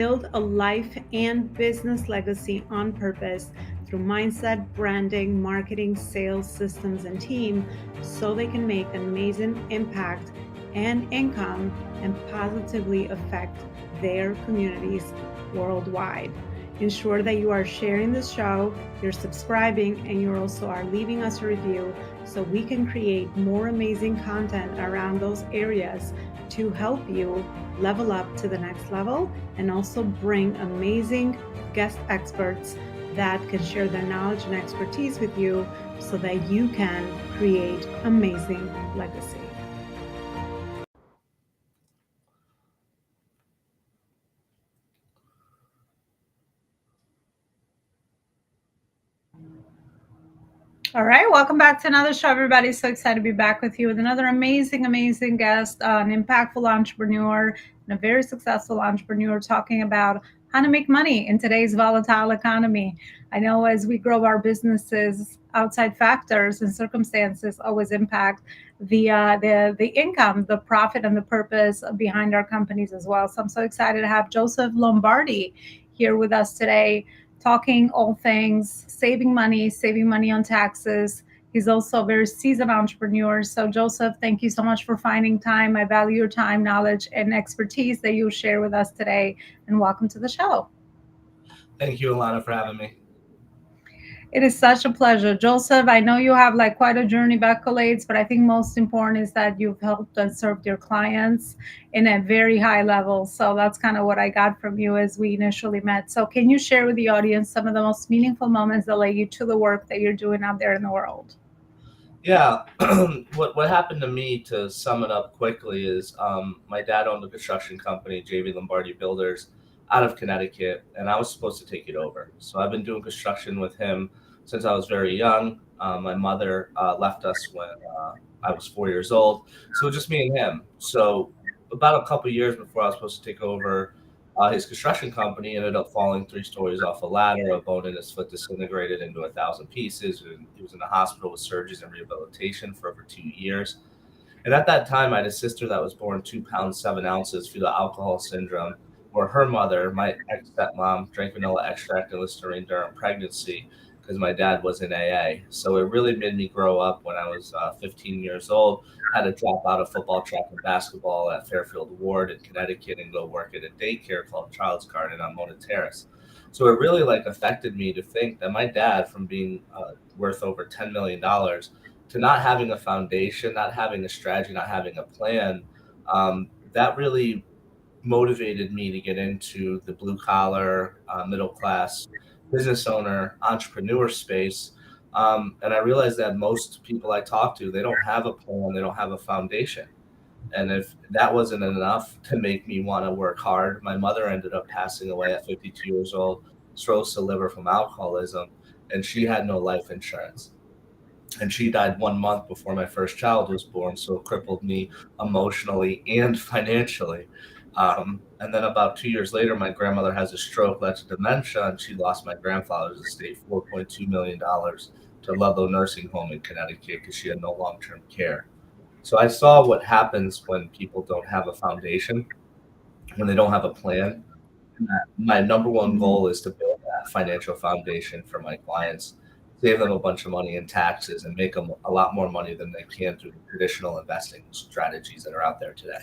Build a life and business legacy on purpose through mindset, branding, marketing, sales, systems, and team so they can make an amazing impact and income and positively affect their communities worldwide. Ensure that you are sharing this show, you're subscribing, and you also are leaving us a review so we can create more amazing content around those areas to help you level up to the next level and also bring amazing guest experts that can share their knowledge and expertise with you so that you can create amazing legacy. All right, welcome back to another show, everybody. So excited to be back with you with another amazing guest, an impactful entrepreneur and a very successful entrepreneur talking about how to make money in today's volatile economy. I know as we grow our businesses, outside factors and circumstances always impact the income, the profit, and the purpose behind our companies as well. So I'm so excited to have Joseph Lombardi here with us today talking all things saving money on taxes. He's also a very seasoned entrepreneur. So, Joseph, thank you so much for finding time. I value your time, knowledge, and expertise that you share with us today. And welcome to the show. Thank you, Elona, for having me. It is such a pleasure. Joseph, I know you have like quite a journey of accolades, but I think most important is that you've helped and served your clients in a very high level. So that's kind of what I got from you as we initially met. So can you share with the audience some of the most meaningful moments that led you to the work that you're doing out there in the world? Yeah, what happened to me, to sum it up quickly, is my dad owned a construction company, JV Lombardi Builders, out of Connecticut, and I was supposed to take it over. So I've been doing construction with him since I was very young. My mother left us when I was 4 years old, so just me and him. So about a couple of years before I was supposed to take over his construction company, ended up falling 3 stories off a ladder. A bone in his foot disintegrated into 1,000 pieces, and he was in the hospital with surgeries and rehabilitation for over 2 years. And at that time, I had a sister that was born 2 pounds 7 ounces fetal alcohol syndrome, where her mother, my ex stepmom, drank vanilla extract and Listerine during pregnancy because my dad was in AA. So it really made me grow up when I was 15 years old. Had to drop out of football, track, and basketball at Fairfield Ward in Connecticut and go work at a daycare called Child's Garden on Mona Terrace. So it really like affected me to think that my dad, from being worth over $10 million to not having a foundation, not having a strategy, not having a plan, that really motivated me to get into the blue collar, middle class business owner, entrepreneur space. And I realized that most people I talk to, they don't have a plan, they don't have a foundation. And if that wasn't enough to make me want to work hard, my mother ended up passing away at 52 years old, cirrhosis of liver from alcoholism, and she had no life insurance, and she died 1 month before my first child was born, so it crippled me emotionally and financially. And then about 2 years later, my grandmother has a stroke, led to dementia, and she lost my grandfather's estate, $4.2 million, to Ludlow Nursing Home in Connecticut because she had no long-term care. So I saw what happens when people don't have a foundation, when they don't have a plan. My number one goal is to build that financial foundation for my clients, save them a bunch of money in taxes, and make them a lot more money than they can through the traditional investing strategies that are out there today.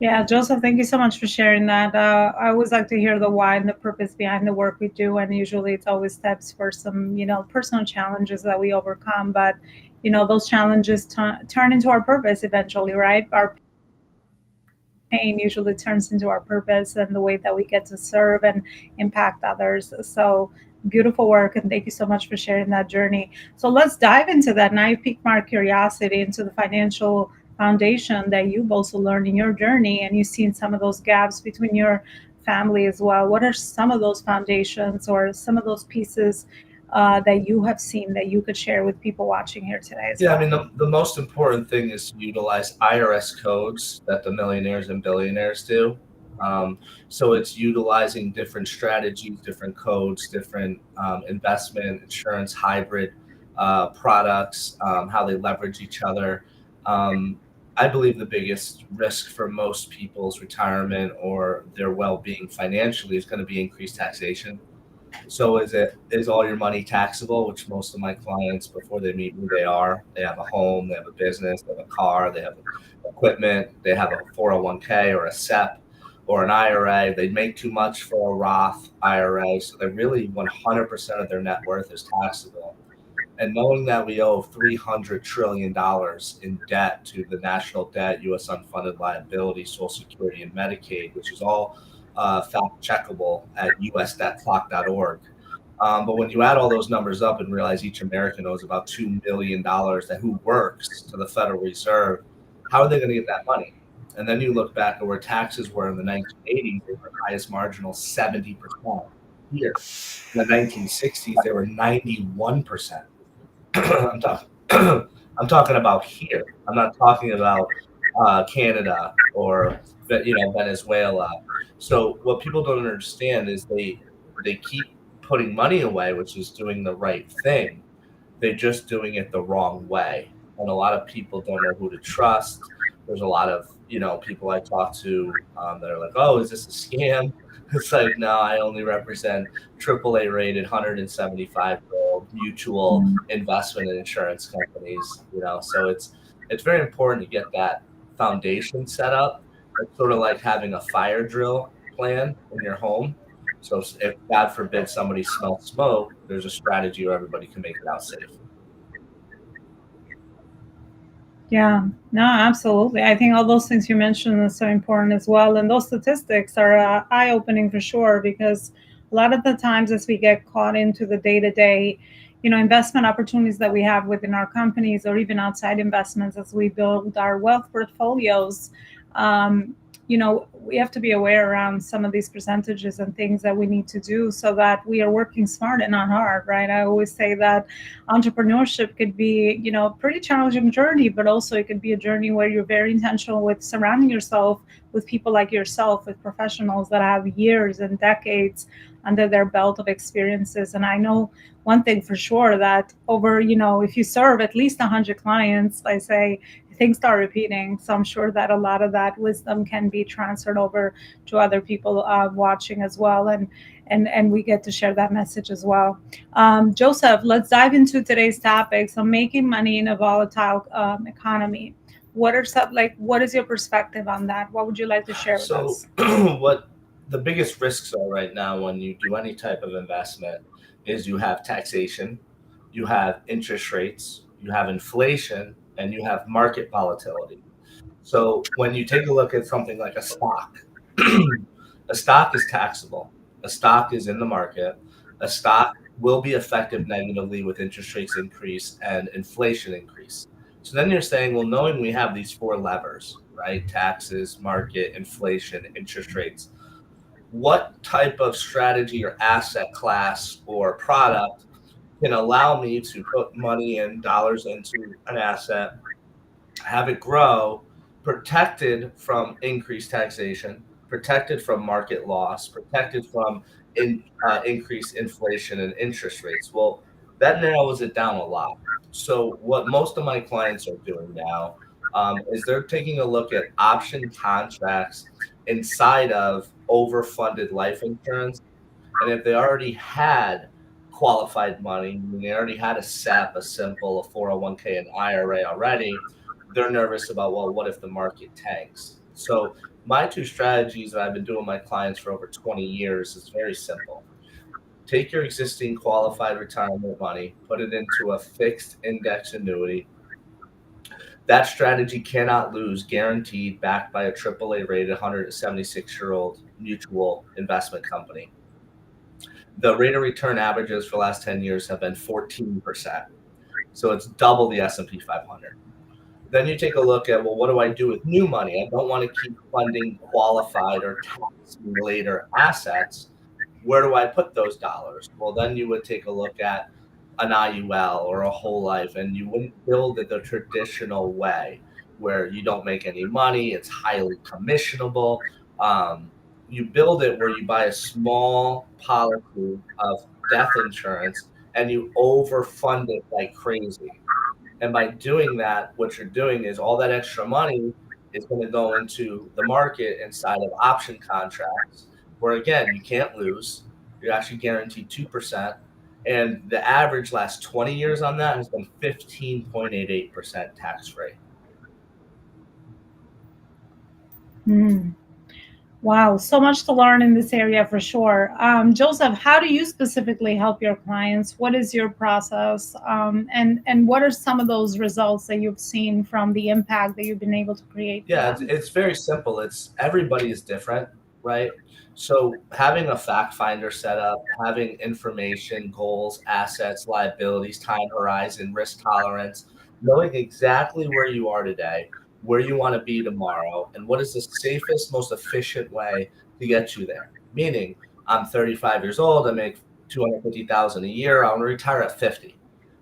Yeah, Joseph, thank you so much for sharing that. I always like to hear the why and the purpose behind the work we do, and usually it's always steps for some, personal challenges that we overcome. But those challenges turn into our purpose eventually, right? Our pain usually turns into our purpose and the way that we get to serve and impact others. So beautiful work, and thank you so much for sharing that journey. So let's dive into that. Now you piqued my curiosity into the financial foundation that you've also learned in your journey, and you've seen some of those gaps between your family as well. What are some of those foundations or some of those pieces that you have seen that you could share with people watching here today as Yeah, I well? mean, the most important thing is to utilize IRS codes that the millionaires and billionaires do. Um, so it's utilizing different strategies, different codes, different investment, insurance, hybrid products, how they leverage each other. Um, I believe the biggest risk for most people's retirement or their well-being financially is going to be increased taxation. So is all your money taxable, which most of my clients before they meet me, they have a home, they have a business, they have a car, they have equipment, they have a 401k or a SEP or an IRA. They make too much for a Roth IRA, so they really 100% of their net worth is taxable. And knowing that we owe $300 trillion in debt to the national debt, U.S. unfunded liability, Social Security, and Medicaid, which is all fact checkable at usdebtclock.org. But when you add all those numbers up and realize each American owes about $2 million that who works to the Federal Reserve, how are they going to get that money? And then you look back at where taxes were in the 1980s, they were highest marginal 70% here. In the 1960s, they were 91%. I'm talking I'm talking about here. I'm not talking about Canada or Venezuela. So what people don't understand is they keep putting money away, which is doing the right thing. They're just doing it the wrong way, and a lot of people don't know who to trust. There's a lot of people I talk to that are like, "Oh, is this a scam?" It's like, no, I only represent AAA rated 175-year-old mutual Mm. investment and insurance companies. So it's very important to get that foundation set up. It's sort of like having a fire drill plan in your home. So if God forbid somebody smells smoke, there's a strategy where everybody can make it out safe. Yeah, no, absolutely. I think all those things you mentioned are so important as well. And those statistics are eye opening for sure, because a lot of the times as we get caught into the day to day, investment opportunities that we have within our companies or even outside investments as we build our wealth portfolios, um, we have to be aware around some of these percentages and things that we need to do so that we are working smart and not hard, right? I always say that entrepreneurship could be, a pretty challenging journey, but also it could be a journey where you're very intentional with surrounding yourself with people like yourself, with professionals that have years and decades under their belt of experiences. And I know one thing for sure, that over, if you serve at least 100 clients, I say things start repeating. So I'm sure that a lot of that wisdom can be transferred over to other people watching as well. And we get to share that message as well. Joseph, let's dive into today's topic. So, making money in a volatile economy. What is your perspective on that? What would you like to share with So us? what the biggest risks are right now when you do any type of investment is you have taxation, you have interest rates, you have inflation, and you have market volatility. So when you take a look at something like a stock, a stock is taxable. A stock is in the market. A stock will be affected negatively with interest rates increase and inflation increase. So then you're saying, well, knowing we have these four levers, right? Taxes, market, inflation, interest rates. What type of strategy or asset class or product can allow me to put money in dollars into an asset, have it grow, protected from increased taxation, protected from market loss, protected from increased inflation and interest rates. Well, that narrows it down a lot. So, what most of my clients are doing now is they're taking a look at option contracts inside of overfunded life insurance, and if they already had qualified money, meaning they already had a SEP, a simple, a 401k, an IRA already, they're nervous about, well, what if the market tanks? So my two strategies that I've been doing with my clients for over 20 years is very simple. Take your existing qualified retirement money, put it into a fixed index annuity. That strategy cannot lose, guaranteed, backed by a AAA rated 176-year-old mutual investment company. The rate of return averages for the last 10 years have been 14%. So it's double the S&P 500. Then you take a look at, well, what do I do with new money? I don't want to keep funding qualified or tax later assets. Where do I put those dollars? Well, then you would take a look at an IUL or a whole life, and you wouldn't build it the traditional way where you don't make any money. It's highly commissionable. Um, you build it where you buy a small policy of death insurance and you overfund it like crazy. And by doing that, what you're doing is all that extra money is going to go into the market inside of option contracts, where again, you can't lose. You're actually guaranteed 2%. And the average last 20 years on that has been 15.88% tax free. Hmm. Wow, so much to learn in this area for sure. Joseph, how do you specifically help your clients? What is your process? And what are some of those results that you've seen from the impact that you've been able to create for Yeah, it's, them? it's very simple. It's everybody is different, right? So having a fact finder set up, having information, goals, assets, liabilities, time horizon, risk tolerance, knowing exactly where you are today, where you want to be tomorrow, and what is the safest, most efficient way to get you there. Meaning, I'm 35 years old, I make 250,000 a year, I want to retire at 50.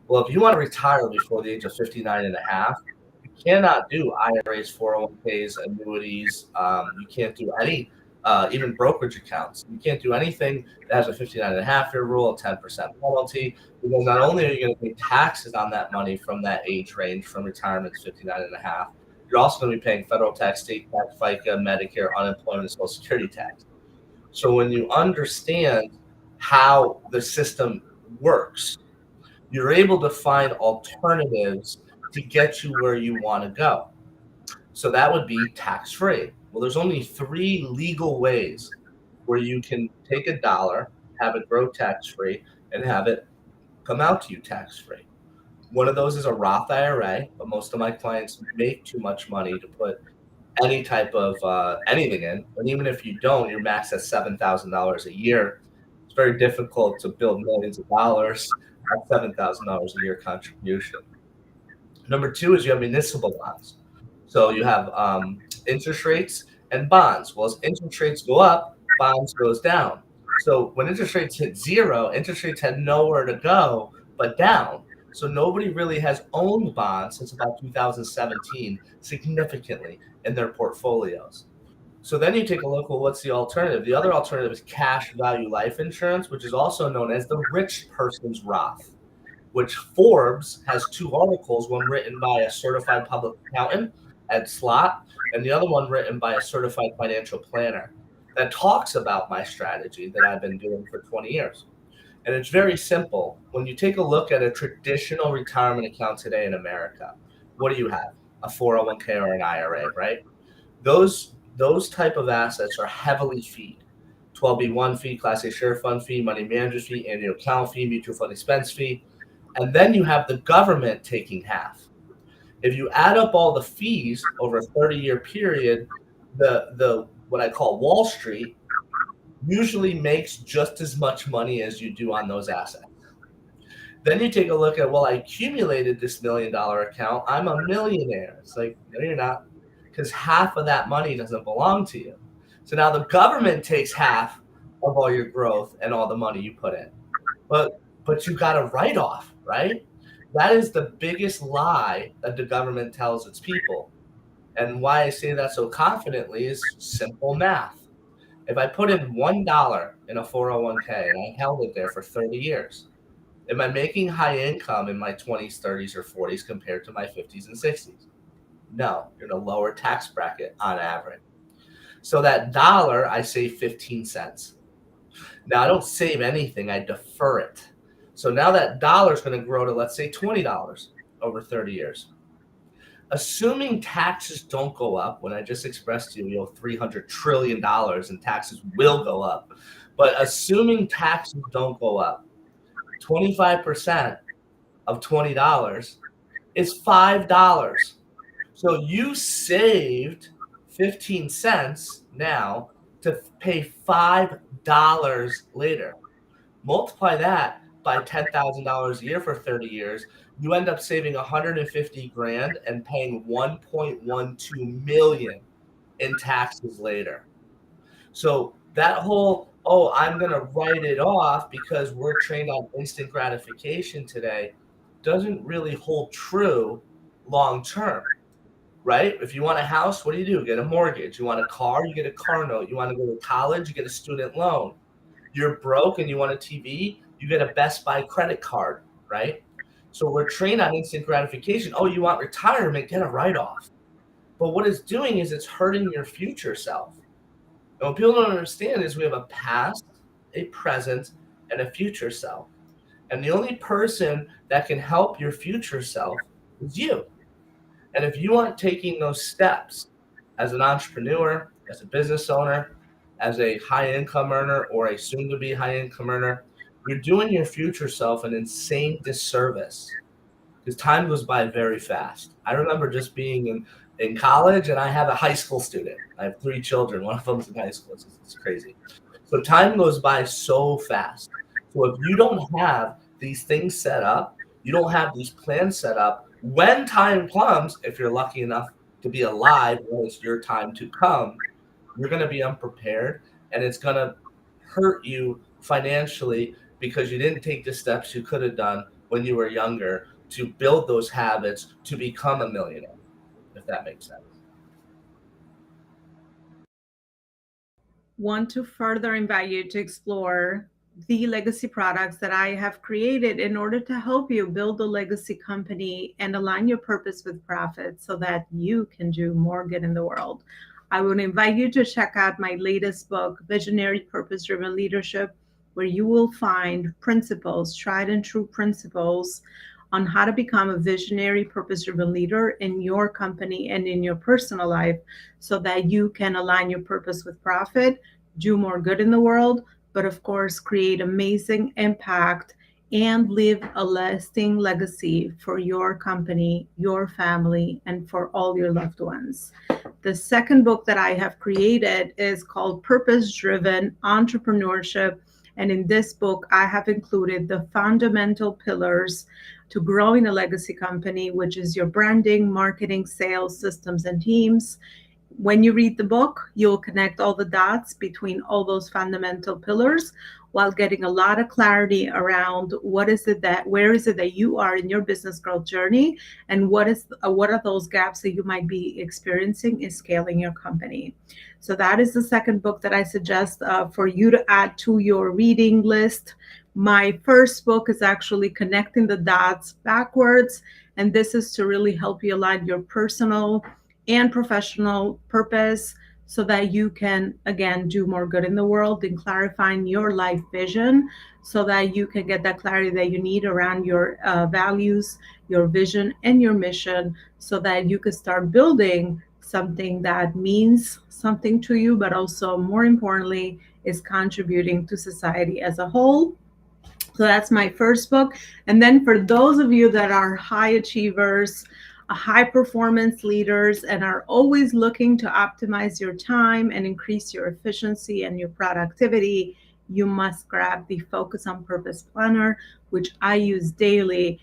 Well, if you want to retire before the age of 59 and a half, you cannot do IRAs, 401ks, annuities. You can't do any, even brokerage accounts. You can't do anything that has a 59.5 year rule, a 10% penalty, because not only are you going to pay taxes on that money from that age range from retirement to 59 and a half, you're also going to be paying federal tax, state tax, FICA, Medicare, unemployment, and Social Security tax. So when you understand how the system works, you're able to find alternatives to get you where you want to go. So that would be tax free. Well, there's only three legal ways where you can take a dollar, have it grow tax free, and have it come out to you tax free. One of those is a Roth IRA, but most of my clients make too much money to put any type of anything in. And even if you don't, you're maxed at $7,000 a year. It's very difficult to build millions of dollars at $7,000 a year contribution. Number two is you have municipal bonds. So you have interest rates and bonds. Well, as interest rates go up, bonds goes down. So when interest rates hit zero, interest rates had nowhere to go but down. So nobody really has owned bonds since about 2017 significantly in their portfolios. So then you take a look, well, what's the alternative? The other alternative is cash value life insurance, which is also known as the rich person's Roth, which Forbes has two articles, one written by a certified public accountant, Ed Slott, and the other one written by a certified financial planner that talks about my strategy that I've been doing for 20 years. And it's very simple. When you take a look at a traditional retirement account today in America, what do you have? A 401k or an IRA, right? Those type of assets are heavily feed. 12B1 fee, Class A share fund fee, money manager fee, annual account fee, mutual fund expense fee, and then you have the government taking half. If you add up all the fees over a 30-year period, the what I call Wall Street usually makes just as much money as you do on those assets. Then you take a look at, well, I accumulated this $1 million account. I'm a millionaire. It's like, no, you're not, because half of that money doesn't belong to you. So now the government takes half of all your growth and all the money you put in. But you got a write off, right? That is the biggest lie that the government tells its people. And why I say that so confidently is simple math. If I put in $1 in a 401k and I held it there for 30 years, am I making high income in my 20s, 30s, or 40s compared to my 50s and 60s? No, you're in a lower tax bracket on average. So that dollar, I save 15 cents. Now I don't save anything, I defer it. So now that dollar is going to grow to, let's say, $20 over 30 years. Assuming taxes don't go up, when I just expressed to you, $300 trillion and taxes will go up. But assuming taxes don't go up, 25% of $20 is $5. So you saved 15 cents now to pay $5 later. Multiply that by $10,000 a year for 30 years, you end up saving 150 grand and paying 1.12 million in taxes later. So that whole, oh, I'm going to write it off because we're trained on instant gratification today doesn't really hold true long term, right? If you want a house, what do? Get a mortgage. You want a car, you get a car note. You want to go to college, you get a student loan. You're broke and you want a TV, you get a Best Buy credit card, right? So we're trained on instant gratification. Oh, you want retirement? Get a write-off. But what it's doing is it's hurting your future self. And what people don't understand is we have a past, a present, and a future self. And the only person that can help your future self is you. And if you aren't taking those steps as an entrepreneur, as a business owner, as a high income earner, or a soon to be high income earner, you're doing your future self an insane disservice because time goes by very fast. I remember just being in college, and I have a high school student. I have 3 children. One of them's in high school. It's crazy. So time goes by so fast. So if you don't have these things set up, you don't have these plans set up, when time comes, if you're lucky enough to be alive when it's your time to come, you're going to be unprepared, and it's going to hurt you financially because you didn't take the steps you could have done when you were younger to build those habits to become a millionaire, if that makes sense. Want to further invite you to explore the legacy products that I have created in order to help you build a legacy company and align your purpose with profit so that you can do more good in the world. I would invite you to check out my latest book, Visionary Purpose Driven Leadership, where you will find principles, tried and true principles on how to become a visionary purpose driven leader in your company and in your personal life so that you can align your purpose with profit, do more good in the world, but of course, create amazing impact and leave a lasting legacy for your company, your family, and for all your loved ones. The second book that I have created is called Purpose Driven Entrepreneurship. And in this book, I have included the fundamental pillars to growing a legacy company, which is your branding, marketing, sales, systems, and teams. When you read the book, you'll connect all the dots between all those fundamental pillars while getting a lot of clarity around where is it that you are in your business growth journey, and what are those gaps that you might be experiencing in scaling your company. So that is the second book that I suggest for you to add to your reading list. My first book is actually Connecting the Dots Backwards, and this is to really help you align your personal and professional purpose so that you can, again, do more good in the world and clarifying your life vision so that you can get that clarity that you need around your values, your vision, and your mission so that you can start building something that means something to you, but also, more importantly, is contributing to society as a whole. So that's my first book. And then for those of you that are high achievers, high performance leaders, and are always looking to optimize your time and increase your efficiency and your productivity, you must grab the Focus on Purpose Planner, which I use daily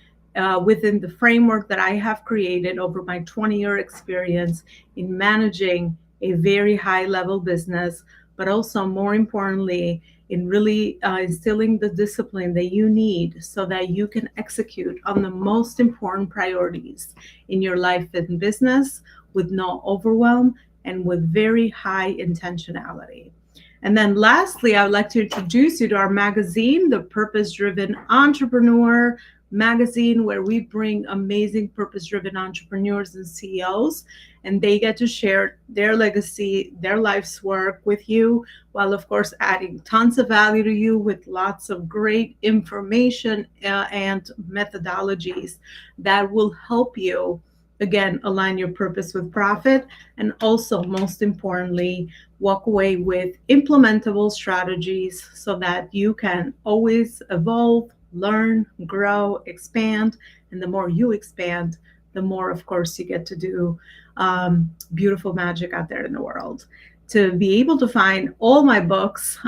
within the framework that I have created over my 20-year experience in managing a very high level business, but also, more importantly, in really instilling the discipline that you need so that you can execute on the most important priorities in your life and business with no overwhelm and with very high intentionality. And then lastly, I would like to introduce you to our magazine, the Purpose Driven Entrepreneur magazine, where we bring amazing purpose-driven entrepreneurs and CEOs, and they get to share their legacy, their life's work with you, while of course adding tons of value to you with lots of great information and methodologies that will help you, again, align your purpose with profit, and also, most importantly, walk away with implementable strategies so that you can always evolve, learn, grow, expand. And the more you expand, the more, of course, you get to do beautiful magic out there in the world. To be able to find all my books,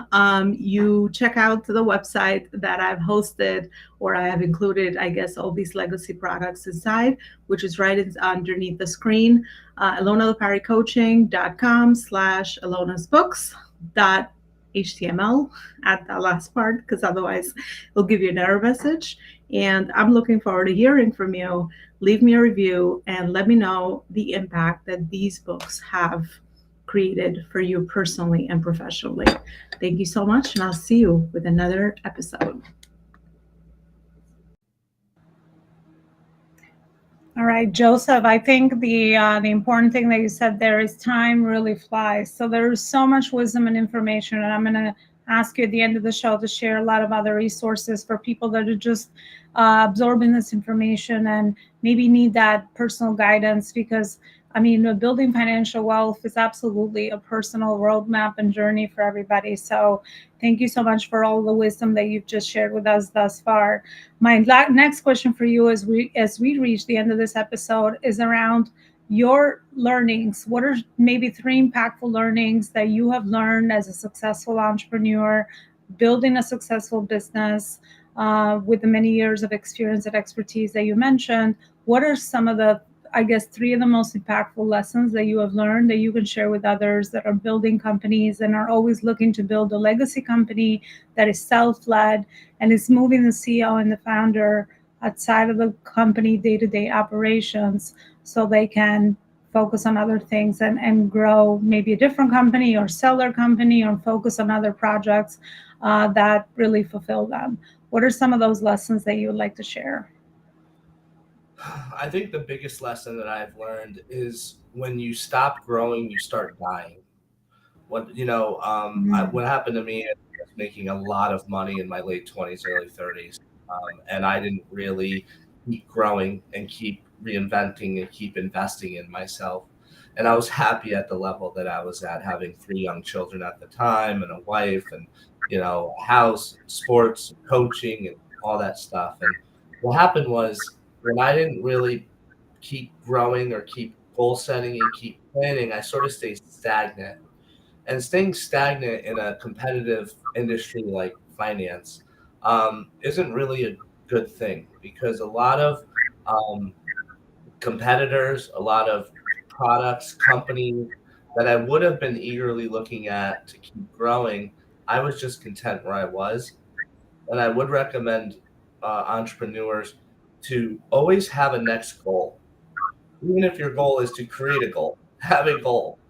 you check out the website that I've hosted, or I have included, I guess, all these legacy products inside, which is right underneath the screen, elonalaparicoaching.com/elonasbooks.html. Add that last part because otherwise it'll give you an error message. And I'm looking forward to hearing from you. Leave me a review and let me know the impact that these books have created for you personally and professionally. Thank you so much, and I'll see you with another episode. All right, Joseph. I think the important thing that you said there is time really flies. So there is so much wisdom and information, and I'm going to ask you at the end of the show to share a lot of other resources for people that are just absorbing this information and maybe need that personal guidance. Because I mean, building financial wealth is absolutely a personal roadmap and journey for everybody. So thank you so much for all the wisdom that you've just shared with us thus far. My next question for you as we reach the end of this episode is around your learnings. What are maybe three impactful learnings that you have learned as a successful entrepreneur, building a successful business with the many years of experience and expertise that you mentioned? What are some of the, I guess, three of the most impactful lessons that you have learned that you can share with others that are building companies and are always looking to build a legacy company that is self-led and is moving the CEO and the founder outside of the company day-to-day operations so they can focus on other things and grow maybe a different company or sell their company or focus on other projects that really fulfill them. What are some of those lessons that you would like to share? I think the biggest lesson that I've learned is when you stop growing, you start dying. What happened to me, I was making a lot of money in my late 20s, early 30s, and I didn't really keep growing and keep reinventing and keep investing in myself. And I was happy at the level that I was at, having three young children at the time and a wife and, a house, sports, coaching, and all that stuff. And what happened was when I didn't really keep growing or keep goal setting and keep planning, I sort of stayed stagnant. And staying stagnant in a competitive industry like finance isn't really a good thing, because a lot of um, competitors, a lot of products, companies that I would have been eagerly looking at to keep growing, I was just content where I was. And I would recommend entrepreneurs to always have a next goal. Even if your goal is to create a goal, have a goal.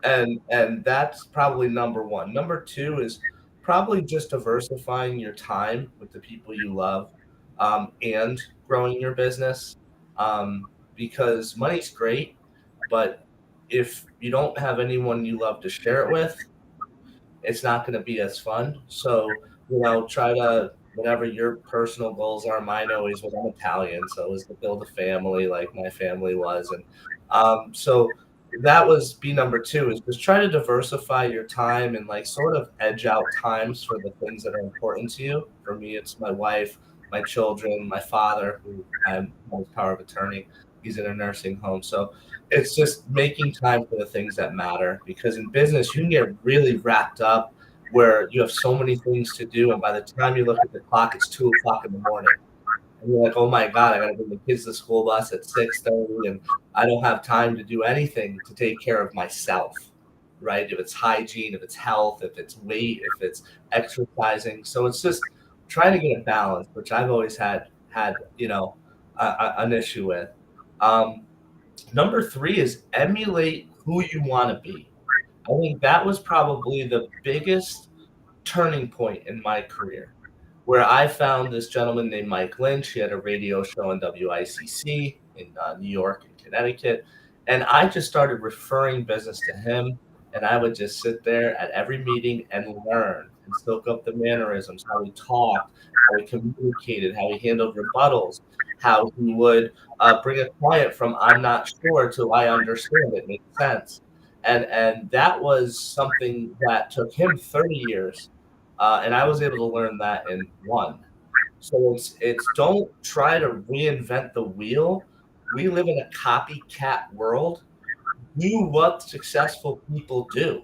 And that's probably number one. Number two is probably just diversifying your time with the people you love, and growing your business, because money's great, but if you don't have anyone you love to share it with, it's not going to be as fun. So, try to, whatever your personal goals are. Mine always was, I'm Italian, so it was to build a family like my family was. And so that was B number two, is just try to diversify your time and like sort of edge out times for the things that are important to you. For me, it's my wife, my children, my father, who I'm his power of attorney. He's in a nursing home. So it's just making time for the things that matter, because in business you can get really wrapped up where you have so many things to do, and by the time you look at the clock, it's 2 o'clock in the morning, and you're like, oh my god, I gotta bring the kids to the school bus at 6:30, and I don't have time to do anything to take care of myself, right? If it's hygiene, if it's health, if it's weight, if it's exercising. So it's just trying to get a balance, which I've always had an issue with. um, Number three is emulate who you want to be. I think that was probably the biggest turning point in my career, where I found this gentleman named Mike Lynch. He had a radio show on WICC in New York and Connecticut. And I just started referring business to him. And I would just sit there at every meeting and learn and soak up the mannerisms, how he talked, how he communicated, how he handled rebuttals, how he would bring a client from I'm not sure to I understand, it makes sense. And that was something that took him 30 years, and I was able to learn that in one. So it's don't try to reinvent the wheel. We live in a copycat world. Do what successful people do.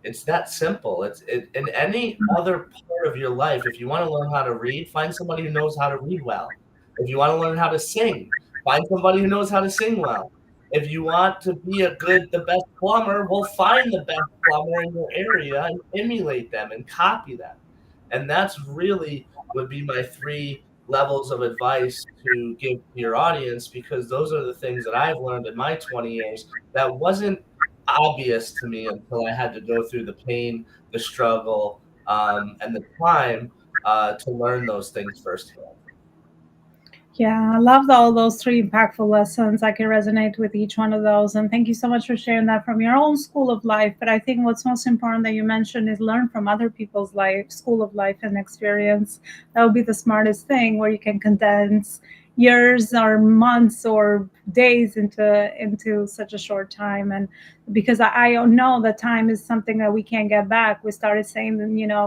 It's that simple. In any other part of your life. If you want to learn how to read, find somebody who knows how to read well. If you want to learn how to sing, find somebody who knows how to sing well. If you want to be the best plumber, well, find the best plumber in your area and emulate them and copy them. And that's really would be my three levels of advice to give to your audience, because those are the things that I've learned in my 20 years that wasn't obvious to me until I had to go through the pain, the struggle, and the time to learn those things firsthand. Yeah, I loved all those three impactful lessons. I can resonate with each one of those. And thank you so much for sharing that from your own school of life. But I think what's most important that you mentioned is learn from other people's life, school of life and experience. That would be the smartest thing, where you can condense years or months or days into such a short time. And because I know that time is something that we can't get back. We started saying,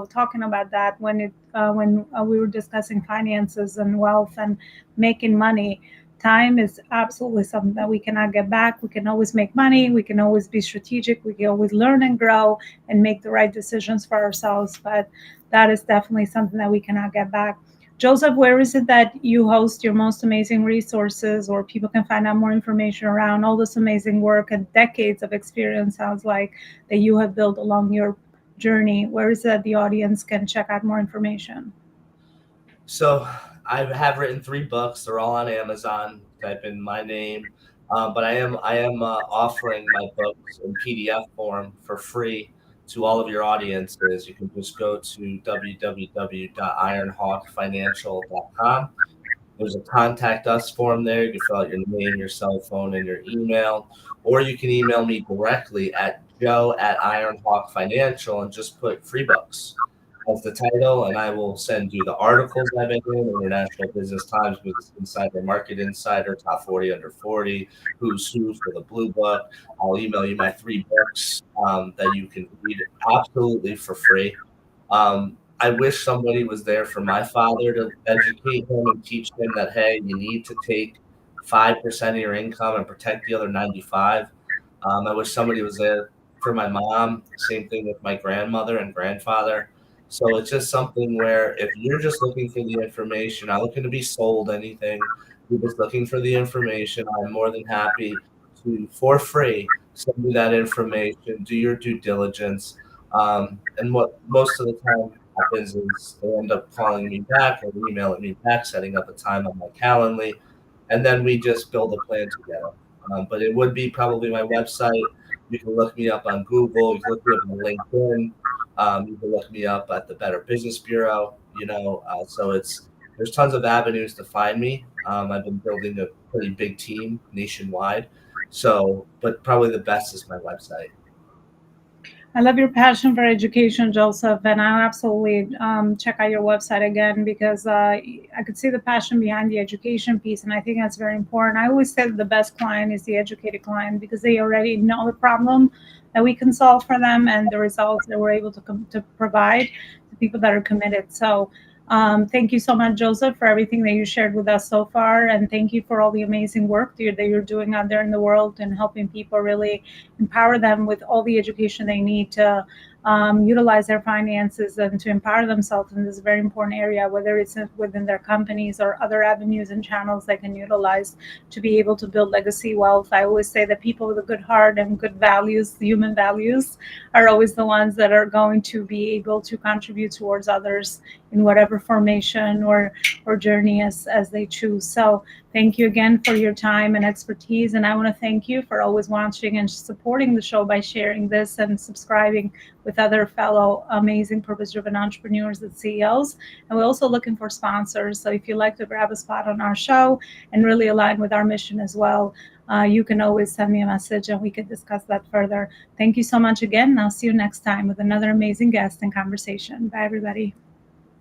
talking about that when we were discussing finances and wealth and making money. Time is absolutely something that we cannot get back. We can always make money. We can always be strategic. We can always learn and grow and make the right decisions for ourselves. But that is definitely something that we cannot get back. Joseph, where is it that you host your most amazing resources, or people can find out more information around all this amazing work and decades of experience, sounds like, that you have built along your journey? Where is it that the audience can check out more information? So I have written 3 books. They're all on Amazon. Type in my name. But I am offering my books in PDF form for free to all of your audiences. You can just go to www.ironhawkfinancial.com. There's a contact us form there. You can fill out your name, your cell phone, and your email, or you can email me directly at joe@ironhawk financial and just put free books as the title, and I will send you the articles I've been in: International Business Times, Business Insider, Market Insider, Top 40 Under 40, Who's Who for the Blue Book. I'll email you my 3 books that you can read absolutely for free. I wish somebody was there for my father to educate him and teach him that, hey, you need to take 5% of your income and protect the other 95. I wish somebody was there for my mom. Same thing with my grandmother and grandfather. So it's just something where if you're just looking for the information, not looking to be sold anything, you're just looking for the information, I'm more than happy to, for free, send you that information, do your due diligence. And what most of the time happens is they end up calling me back or emailing me back, setting up a time on my Calendly, and then we just build a plan together. But it would be probably my website. You can look me up on Google. You can look me up on LinkedIn. You can look me up at the Better Business Bureau. So there's tons of avenues to find me. I've been building a pretty big team nationwide. So, but probably the best is my website. I love your passion for education, Joseph, and I'll absolutely check out your website again, because I could see the passion behind the education piece, and I think that's very important. I always say that the best client is the educated client, because they already know the problem that we can solve for them and the results that we're able to provide to people that are committed. So thank you so much, Joseph, for everything that you shared with us so far. And thank you for all the amazing work that you're doing out there in the world and helping people really empower them with all the education they need to utilize their finances and to empower themselves in this very important area, whether it's within their companies or other avenues and channels they can utilize to be able to build legacy wealth. I always say that people with a good heart and good values, human values, are always the ones that are going to be able to contribute towards others in whatever formation or journey as they choose. So thank you again for your time and expertise. And I want to thank you for always watching and supporting the show by sharing this and subscribing with other fellow amazing purpose driven entrepreneurs and CEOs. And we're also looking for sponsors. So if you'd like to grab a spot on our show and really align with our mission as well, you can always send me a message and we could discuss that further. Thank you so much again. And I'll see you next time with another amazing guest and conversation. Bye, everybody.